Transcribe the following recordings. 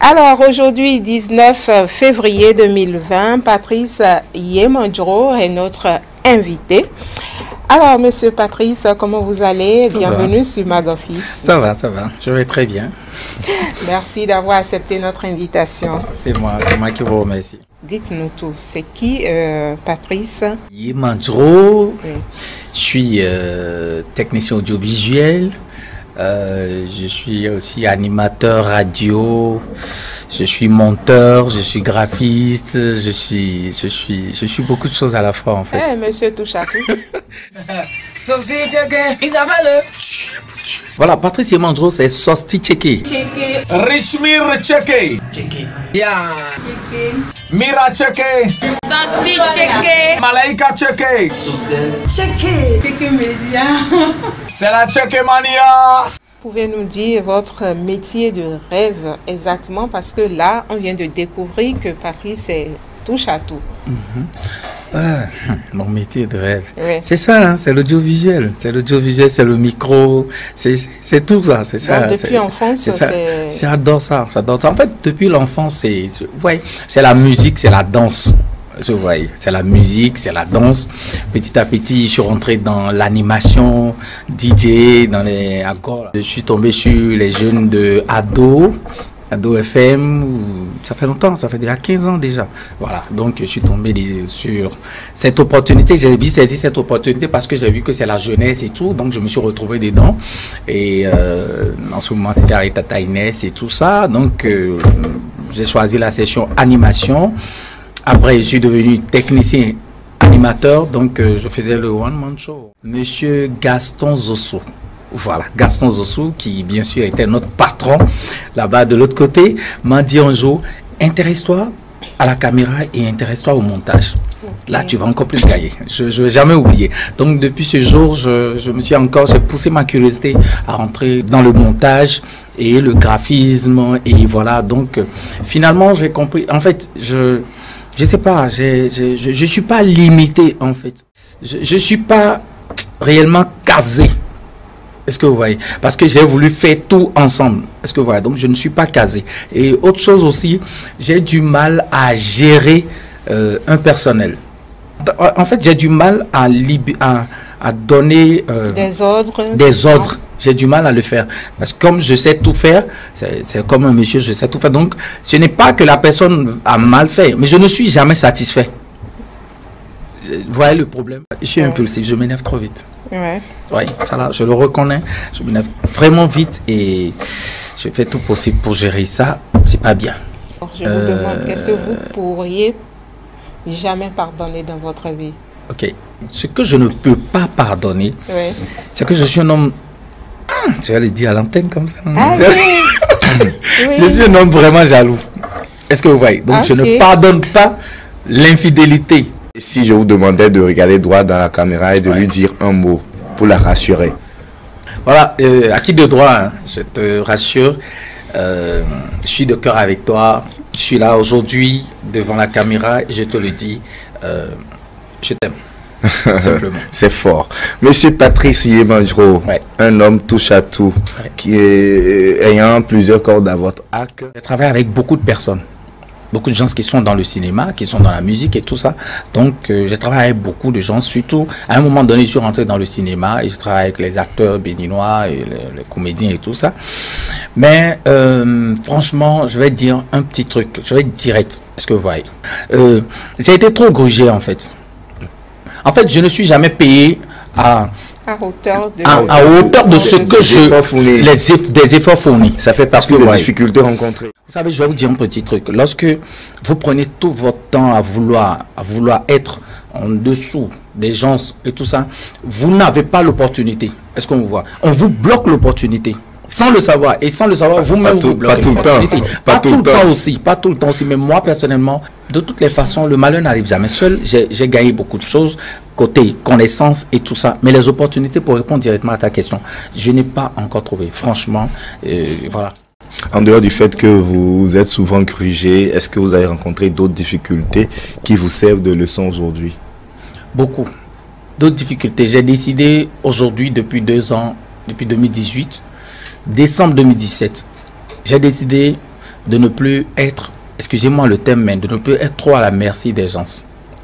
Alors aujourd'hui, 19 février 2020, Patrice Yemandro est notre invité. Alors, monsieur Patrice, comment vous allez? Bienvenue sur Mag Office. Ça va, je vais très bien. Merci d'avoir accepté notre invitation. C'est moi qui vous remercie. Dites-nous tout, c'est qui Patrice Yemandro, oui. Je suis technicien audiovisuel. Je suis aussi animateur radio, je suis monteur, je suis graphiste, je suis beaucoup de choses à la fois en fait. Monsieur Touchatou. Voilà, Patrice Yemandro, c'est Sosti Tcheke. Rishmir Tcheke. Yeah. Mira Tcheke. Sosti Tcheke. Malaika Tcheke. Tcheke. Tcheke Media. C'est la Tcheke Mania. Pouvez-nous dire votre métier de rêve exactement, parce que là, on vient de découvrir que Patrice est touche à tout. Mon métier de rêve, oui. C'est ça, hein, c'est l'audiovisuel, c'est le micro, c'est tout ça, c'est ça. Donc, depuis enfance, c'est... J'adore ça, En fait, depuis l'enfance, c'est la musique, c'est la danse. C'est la musique, c'est la danse. Petit à petit, je suis rentré dans l'animation, DJ, dans les accords. Je suis tombé sur les jeunes de Ado FM. Ça fait longtemps, ça fait déjà 15 ans déjà. Voilà, donc je suis tombé sur cette opportunité. J'ai saisi cette opportunité parce que j'ai vu que c'est la jeunesse et tout. Donc je me suis retrouvé dedans. Et en ce moment, c'est Jarry Tata Inès et tout ça. Donc j'ai choisi la session animation. Après, je suis devenu technicien animateur, donc je faisais le one-man show. Monsieur Gaston Zosso, voilà, Gaston Zosso, qui bien sûr était notre patron là-bas de l'autre côté, m'a dit un jour, intéresse-toi à la caméra et intéresse-toi au montage. Là, tu vas encore plus gagner. Je ne vais jamais oublier. Donc, depuis ce jour, j'ai poussé ma curiosité à rentrer dans le montage et le graphisme. Et voilà, donc finalement, j'ai compris. En fait, je sais pas, je suis pas limité en fait. Je suis pas réellement casé. Est-ce que vous voyez? Parce que j'ai voulu faire tout ensemble. Est-ce que vous voyez? Donc je ne suis pas casé. Et autre chose aussi, j'ai du mal à gérer un personnel. En fait, j'ai du mal à donner des ordres. Des ordres. J'ai du mal à le faire. Parce que comme je sais tout faire, c'est comme un monsieur, je sais tout faire. Donc, ce n'est pas que la personne a mal fait, mais je ne suis jamais satisfait. Vous voyez le problème? Je suis impulsif, je m'énerve trop vite. Oui, ça là, je le reconnais. Je m'énerve vraiment vite et je fais tout possible pour gérer ça. C'est pas bien. Je vous demande, qu'est-ce que vous pourriez jamais pardonner dans votre vie? Ok. Ce que je ne peux pas pardonner, c'est que je suis un homme... Tu vas le dire à l'antenne comme ça. Ah, oui. Je suis un homme vraiment jaloux. Est-ce que vous voyez? Donc je ne pardonne pas l'infidélité. Si je vous demandais de regarder droit dans la caméra et de lui dire un mot pour la rassurer. Voilà, à qui de droit, hein, je te rassure. Je suis de cœur avec toi. Je suis là aujourd'hui devant la caméra et je te le dis. Je t'aime. C'est fort. Monsieur Patrice Yemandro, un homme touche à tout, qui est ayant plusieurs cordes à votre arc. Je travaille avec beaucoup de personnes, beaucoup de gens qui sont dans le cinéma, qui sont dans la musique et tout ça. Donc, je travaille avec beaucoup de gens, surtout à un moment donné, je suis rentré dans le cinéma et je travaille avec les acteurs béninois et les comédiens et tout ça. Mais franchement, je vais dire un petit truc, je vais être direct, est-ce que vous voyez? J'ai été trop grugé en fait. En fait, je ne suis jamais payé à hauteur de ce que des efforts fournis. Ça fait partie des difficultés rencontrées. Vous savez, je vais vous dire un petit truc. Lorsque vous prenez tout votre temps à vouloir être en dessous des gens et tout ça, vous n'avez pas l'opportunité. Est-ce qu'on vous voit? On vous bloque l'opportunité. Sans le savoir. Et sans le savoir, vous-même vous bloquez. Pas tout le temps. Pas tout le temps aussi. Mais moi, personnellement, de toutes les façons, le malheur n'arrive jamais seul. J'ai gagné beaucoup de choses, côté connaissance et tout ça. Mais les opportunités pour répondre directement à ta question, je n'ai pas encore trouvé. Franchement, voilà. En dehors du fait que vous êtes souvent grugé, est-ce que vous avez rencontré d'autres difficultés qui vous servent de leçon aujourd'hui? Beaucoup. D'autres difficultés. J'ai décidé aujourd'hui, depuis 2 ans, depuis 2018, décembre 2017, j'ai décidé de ne plus être, excusez-moi le terme, mais de ne plus être trop à la merci des gens.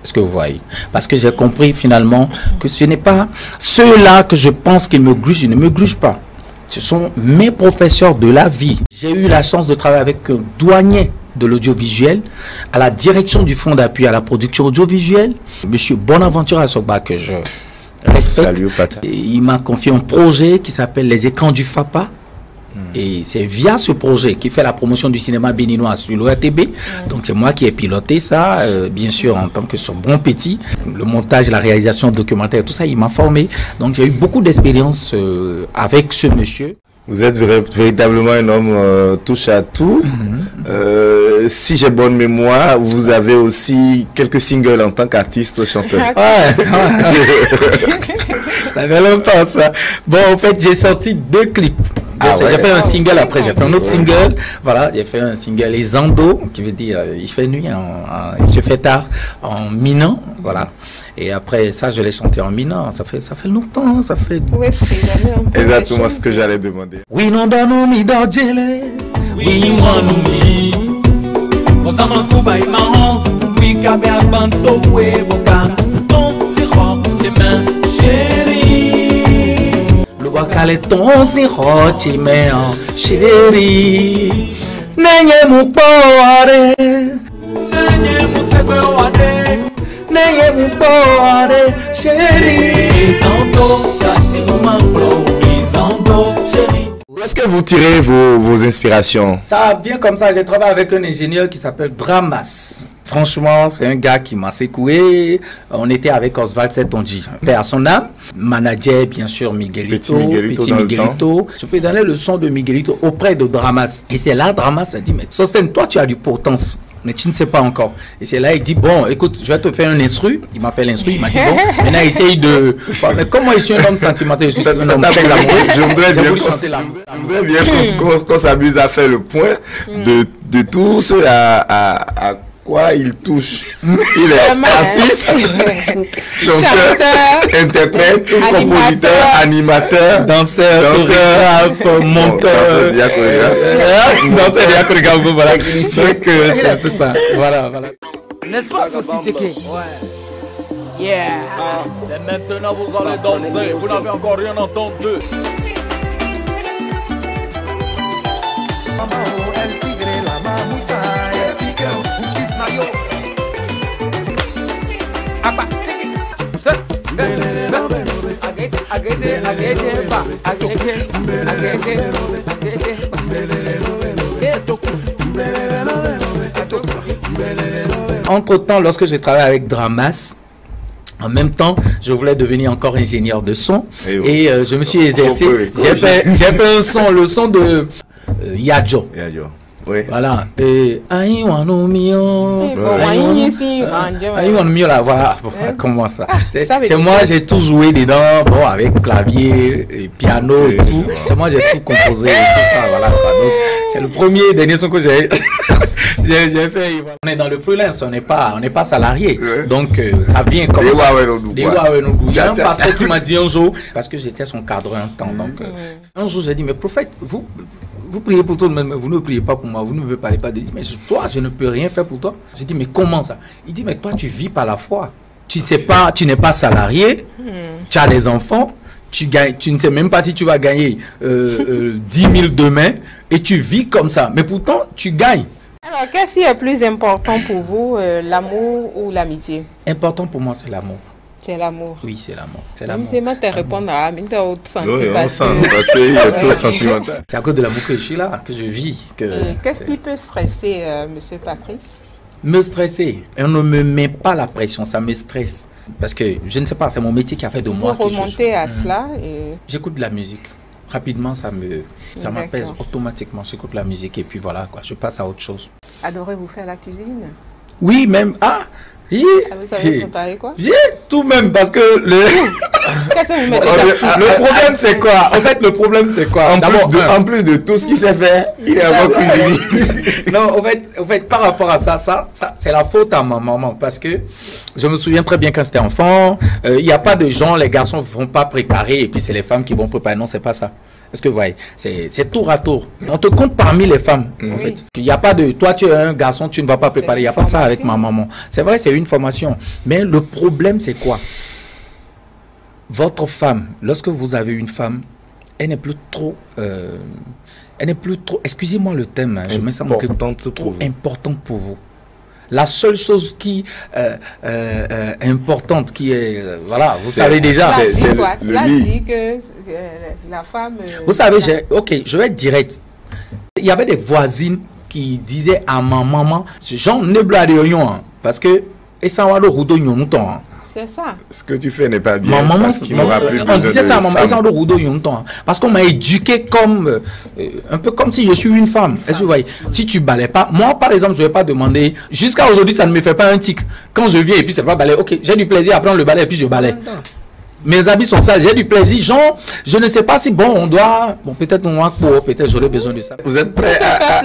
Est-ce que vous voyez? Parce que j'ai compris finalement que ce n'est pas ceux-là que je pense qu'ils me grugent, ils ne me grugent pas. Ce sont mes professeurs de la vie. J'ai eu la chance de travailler avec un douanier de l'audiovisuel, à la direction du fonds d'appui à la production audiovisuelle, Monsieur Bonaventure Assoba, que je respecte. Salut, et il m'a confié un projet qui s'appelle Les Écrans du FAPA. Et c'est via ce projet qui fait la promotion du cinéma béninois sur l'ORTB. Donc c'est moi qui ai piloté ça, bien sûr en tant que son bon petit. Le montage, la réalisation documentaire, tout ça, il m'a formé. Donc j'ai eu beaucoup d'expérience avec ce monsieur. Vous êtes véritablement un homme touche à tout. Si j'ai bonne mémoire, vous avez aussi quelques singles en tant qu'artiste chanteur. Ouais. Ça fait longtemps ça. Bon, en fait, j'ai sorti 2 clips. J'ai fait un single après, j'ai fait un autre single. Voilà, j'ai fait un single Les Ando, qui veut dire il fait nuit, il se fait tard en minant, voilà. Et après ça, je l'ai chanté en minant. Ça fait longtemps, ça fait. Exactement ce que j'allais demander. Oui, non, non, mi dojele. Oui, wanumi. Osama kuba imaon. Oui, kabe abanto we boka. Ton siro, chemin, chérie. Le wakale ton siro, chemin, chérie. Nenye mukboare. Nenye musebe wade. Nenye mukboare, chérie. Isando, kati mumanglo. Isando, chérie. Où est-ce que vous tirez vos inspirations? Ça vient comme ça. J'ai travaillé avec un ingénieur qui s'appelle Dramas. Franchement, c'est un gars qui m'a secoué. On était avec Oswald Setonji. À son âme, manager, bien sûr, Miguelito. Petit Miguelito. Je fais donner le son de Miguelito auprès de Dramas. Et c'est là, Dramas a dit, mais Sosten, toi, tu as du potence. Mais tu ne sais pas encore. Et c'est là, il dit, bon, écoute, je vais te faire un instru. Il m'a fait l'instru, il m'a dit, bon, maintenant, essaye de... Bon, mais comment je suis un homme sentimental, je suis un homme très amoureux. Je voudrais bien qu'on s'amuse à faire le point de tout ce à quoi il touche. Il est artiste, chanteur, interprète, compositeur, animateur, danseur, monteur, danseur, chorégraphe, voilà. C'est un peu ça. Voilà. N'est-ce pas, Société? Ouais. Yeah. C'est maintenant vous allez danser. Vous n'avez encore rien entendu. Entre-temps, lorsque je travaillais avec Dramas, en même temps, je voulais devenir encore ingénieur de son. Et je me suis exercé. J'ai fait un son, le son de Yadjo. Oui. Voilà. Et voilà. Comment ça? C'est moi, j'ai tout joué dedans, bon, avec clavier, et piano et tout. C'est moi, j'ai tout composé et tout ça. Voilà. C'est le premier et dernier son que j'ai fait. On est dans le freelance, on n'est pas salarié. Donc, ça vient comme ça. Il y a un pasteur qui m'a dit un jour, parce que j'étais son cadre un temps. Donc, un jour, j'ai dit, mais prophète, vous priez pour tout le monde, mais vous ne priez pas pour moi, vous ne me parlez pas de Dieu. Mais toi, je ne peux rien faire pour toi. J'ai dit, mais comment ça? Il dit, mais toi, tu vis par la foi. Tu sais pas, tu n'es pas salarié, tu as des enfants, tu ne sais même pas si tu vas gagner 10 000 demain, et tu vis comme ça. Mais pourtant, tu gagnes. Alors, qu'est-ce qui est plus important pour vous, l'amour ou l'amitié? Important pour moi, c'est l'amour. C'est l'amour. Oui, c'est l'amour. C'est l'amour. C'est moi te répondre à mais tu as autre sentiment. Parce qu'il y a tout sentimental. C'est à cause de l'amour que je suis là, que je vis. Qu'est-ce qui peut stresser, Monsieur Patrice? Me stresser. On ne me met pas la pression, ça me stresse. Parce que, je ne sais pas, c'est mon métier qui a fait de moi. Pour remonter à cela. J'écoute de la musique. Rapidement, ça m'apaise automatiquement. J'écoute la musique et puis voilà, quoi. Je passe à autre chose. Adorez-vous faire la cuisine? Oui, même. Vous savez préparer quoi? Tout même, parce que Qu'est-ce que vous mettez le problème c'est quoi? En fait, le problème c'est quoi? En plus de tout ce qu'il sait faire, il est un bon cuisinier. Non, en fait, par rapport à ça c'est la faute à ma maman. Parce que je me souviens très bien quand j'étais enfant, il n'y a pas de gens, les garçons ne vont pas préparer et puis c'est les femmes qui vont préparer. Non, c'est pas ça. Parce que vous voyez, c'est tour à tour. On te compte parmi les femmes, en fait. Il n'y a pas de, toi tu es un garçon, tu ne vas pas préparer. Il n'y a pas ça avec ma maman. C'est vrai, c'est une formation. Mais le problème, c'est quoi? Votre femme, lorsque vous avez une femme, elle n'est plus trop... excusez-moi le thème, hein, je mets ça trop importante pour vous. La seule chose qui importante, qui est, voilà, vous savez déjà. C'est quoi? Cela dit que la femme... vous savez, je vais être direct. Il y avait des voisines qui disaient à ma maman, Jean ne blague rien, parce que, et ça va le rouleau longtemps. C'est ça. Ce que tu fais n'est pas bien. Ma maman, parce qu'il n'aura plus on disait ça à maman, parce qu'on m'a éduqué comme un peu comme si je suis une femme. Est-ce que vous voyez? Si tu balais pas, moi par exemple, je vais pas demander. Jusqu'à aujourd'hui, ça ne me fait pas un tic. Quand je viens et puis c'est pas balai, ok, j'ai du plaisir à prendre le balai et puis je balaye. Mes habits sont sales, j'ai du plaisir. Genre, je ne sais pas si bon, on doit, bon peut-être on va pour, peut-être j'aurais besoin de ça. Vous êtes prêt à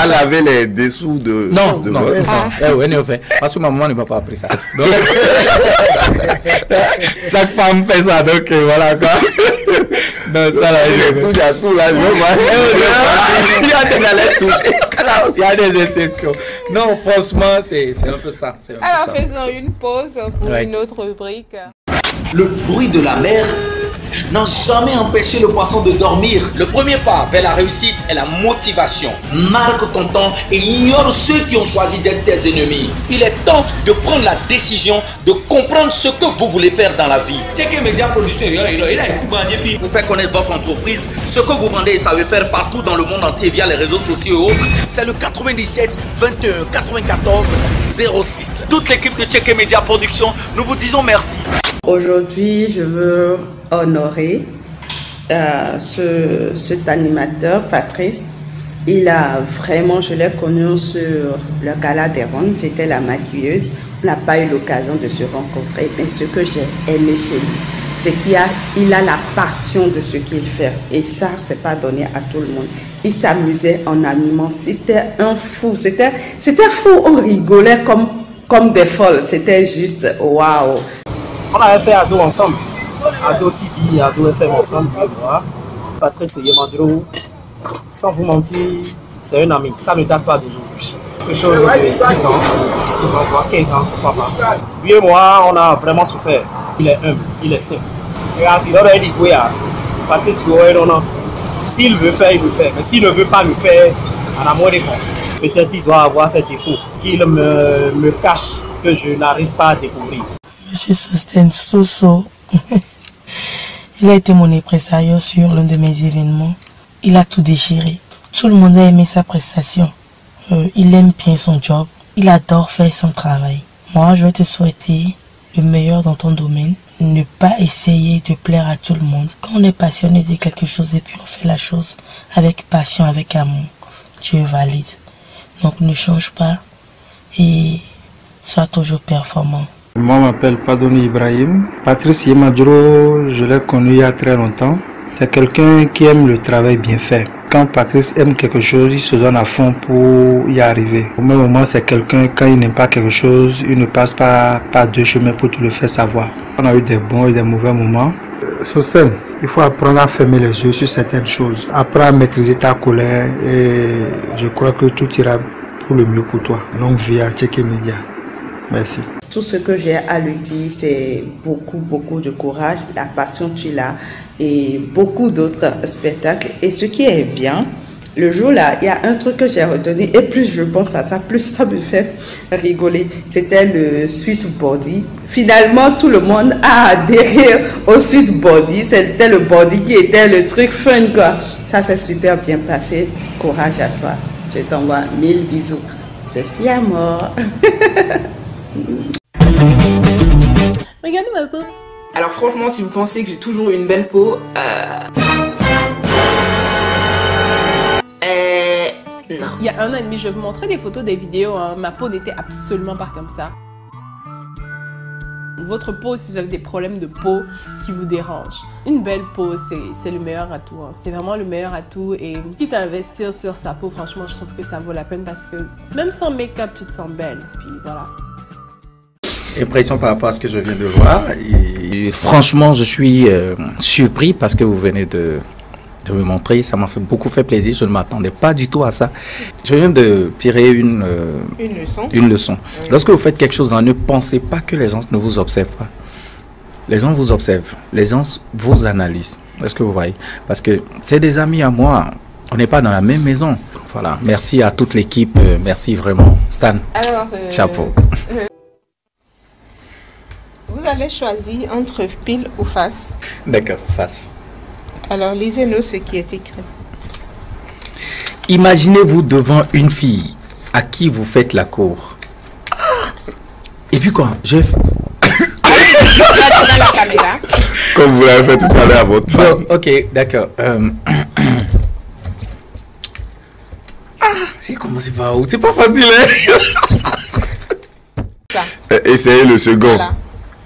laver les dessous de votre femme? Oui, non, fait. Parce que ma maman ne m'a pas appris ça. Donc, chaque femme fait ça, donc voilà quoi. Non, ça là, je touche à tout là, il y a des exceptions. Non, franchement, c'est un peu ça. Alors, faisons une pause pour une autre rubrique. Le bruit de la mer n'a jamais empêché le poisson de dormir. Le premier pas vers la réussite est la motivation. Marque ton temps et ignore ceux qui ont choisi d'être tes ennemis. Il est temps de prendre la décision de comprendre ce que vous voulez faire dans la vie. Checker Média Production, vous faites connaître votre entreprise, ce que vous vendez et savez faire partout dans le monde entier via les réseaux sociaux et autres. C'est le 97 21 94 06. Toute l'équipe de Checker Média Production, nous vous disons merci. Aujourd'hui, je veux honorer cet animateur, Patrice. Il a vraiment, je l'ai connu sur le gala des Rondes, j'étais la maquilleuse. On n'a pas eu l'occasion de se rencontrer, mais ce que j'ai aimé chez lui, c'est qu'il a la passion de ce qu'il fait. Et ça, c'est pas donné à tout le monde. Il s'amusait en animant, c'était un fou, c'était fou, on rigolait comme des folles, c'était juste waouh. On avait fait Ado ensemble, Ado TV, Ado FM ensemble, voilà. Patrice Yemandro, sans vous mentir, c'est un ami, ça ne date pas d'aujourd'hui. Quelque chose de 10 ans, quoi, 15 ans, papa. Lui et moi, on a vraiment souffert. Il est humble, il est simple. Et ainsi, on a dit, Patrice, s'il veut faire, il veut faire. Mais s'il ne veut pas le faire, en amour des comptes, peut-être il doit avoir ces défauts qu'il me cache, que je n'arrive pas à découvrir. Monsieur Sosten Soso, il a été mon impresario sur l'un de mes événements. Il a tout déchiré. Tout le monde a aimé sa prestation. Il aime bien son job. Il adore faire son travail. Moi, je vais te souhaiter le meilleur dans ton domaine. Ne pas essayer de plaire à tout le monde. Quand on est passionné de quelque chose et puis on fait la chose avec passion, avec amour, Dieu valide. Donc ne change pas et sois toujours performant. Moi, je m'appelle Padoni Ibrahim. Patrice Yemandro, je l'ai connu il y a très longtemps. C'est quelqu'un qui aime le travail bien fait. Quand Patrice aime quelque chose, il se donne à fond pour y arriver. Au même moment, c'est quelqu'un, quand il n'aime pas quelque chose, il ne passe pas par deux chemins pour te le faire savoir. On a eu des bons et des mauvais moments. Sur scène, il faut apprendre à fermer les yeux sur certaines choses. Apprendre à maîtriser ta colère et je crois que tout ira pour le mieux pour toi. Longue vie à Checker Média. Merci. Tout ce que j'ai à lui dire, c'est beaucoup de courage, la passion tu l'as et beaucoup d'autres spectacles. Et ce qui est bien, le jour-là, il y a un truc que j'ai retenu et plus je pense à ça, plus ça me fait rigoler. C'était le Sweet Body. Finalement, tout le monde a adhéré au Sweet Body. C'était le body qui était le truc fun, quoi. Ça s'est super bien passé. Courage à toi. Je t'envoie 1000 bisous. C'est si à mort. Regardez ma peau. Alors franchement, si vous pensez que j'ai toujours une belle peau, non. Il y a 1 an et demi, je vais vous montrer des photos, des vidéos. Hein. Ma peau n'était absolument pas comme ça. Votre peau, si vous avez des problèmes de peau qui vous dérangent, une belle peau, c'est le meilleur atout. Hein. C'est vraiment le meilleur atout. Et quitte à investir sur sa peau, franchement, je trouve que ça vaut la peine parce que même sans make-up, tu te sens belle. Puis voilà. Impression par rapport à ce que je viens de voir. Et franchement, je suis surpris parce que vous venez de me montrer. Ça m'a beaucoup fait plaisir. Je ne m'attendais pas du tout à ça. Je viens de tirer une leçon. Oui. Lorsque vous faites quelque chose, ne pensez pas que les gens ne vous observent pas. Les gens vous observent. Les gens vous analysent. Est-ce que vous voyez? Parce que c'est des amis à moi. On n'est pas dans la même maison. Voilà. Merci à toute l'équipe. Merci vraiment. Stan. Alors, chapeau. Vous allez choisir entre pile ou face. D'accord, face. Alors, lisez-nous ce qui est écrit. Imaginez-vous devant une fille à qui vous faites la cour. Et puis quoi? Dans la caméra. Comme vous l'avez fait tout à l'heure à votre femme. Ok, d'accord. J'ai commencé par où? C'est pas facile, hein? Essayez le second. Voilà.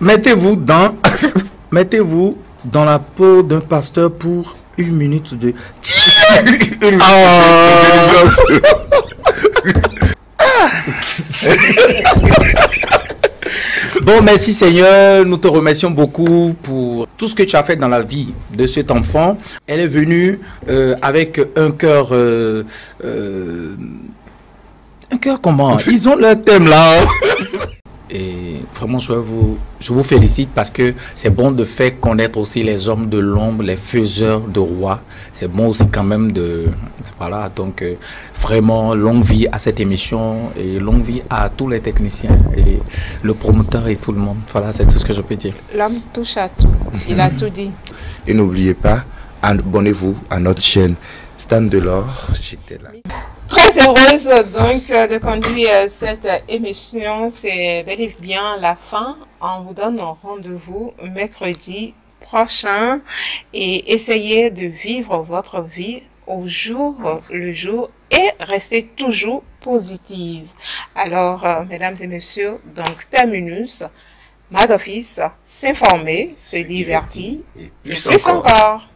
Mettez-vous dans la peau d'un pasteur pour 1 minute de... Bon, merci Seigneur, nous te remercions beaucoup pour tout ce que tu as fait dans la vie de cet enfant. Elle est venue avec un cœur... un cœur comment? Ils ont leur thème là. Et vraiment, je vous félicite parce que c'est bon de faire connaître aussi les hommes de l'ombre, les faiseurs de rois. C'est bon aussi quand même de... Voilà, donc vraiment longue vie à cette émission et longue vie à tous les techniciens et le promoteur et tout le monde. Voilà, c'est tout ce que je peux dire. L'homme touche à tout. Il a tout dit. Et n'oubliez pas, abonnez-vous à notre chaîne Stan Delors. J'étais là. Très heureuse donc de conduire cette émission. C'est bel et bien la fin. On vous donne un rendez-vous mercredi prochain et essayez de vivre votre vie au jour le jour et restez toujours positive. Alors, mesdames et messieurs, donc terminus, Mag Office, s'informer, se divertir, et plus encore.